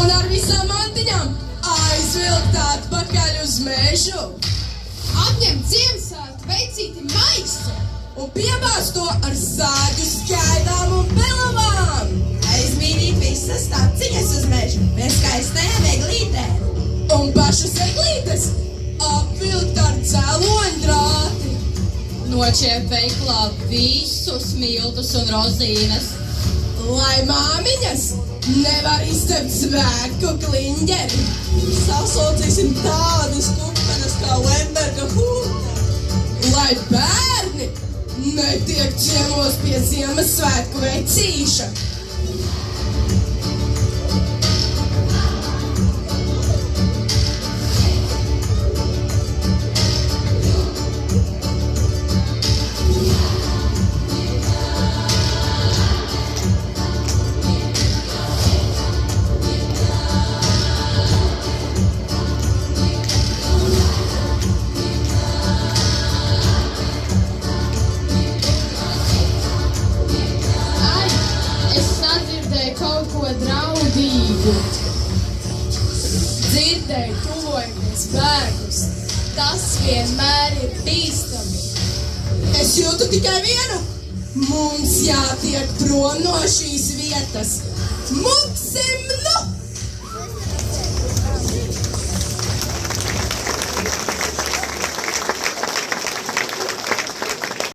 Un ar visām mantiņām aizvilkt atpakaļ uz mežu. Atņemt Ziemassvētku veicīti maisu Un piebāzt to ar sāģu skaidām un pelavām. Aizmīnīt visas taciņas uz mežu, bez skaistējām eglītēm. Un pašas eglītes apvilkt ar dzeloņdrāti. Noķēp veiklā visus miltus un rozīnes. Lai māmiņas nevar izcept svētku kliņģeri. Sasaucīsim tādas kupenes kā Lemberga hūte. Lai bērni netiek ciemos pie Ziemassvētku vecīša. kaut ko draudīgu. Dzirdēju tuvojamies bēgus. Tas vienmēr ir bīstami. Es jūtu tikai vienu. Mums jātiek prom no šīs vietas. Muksim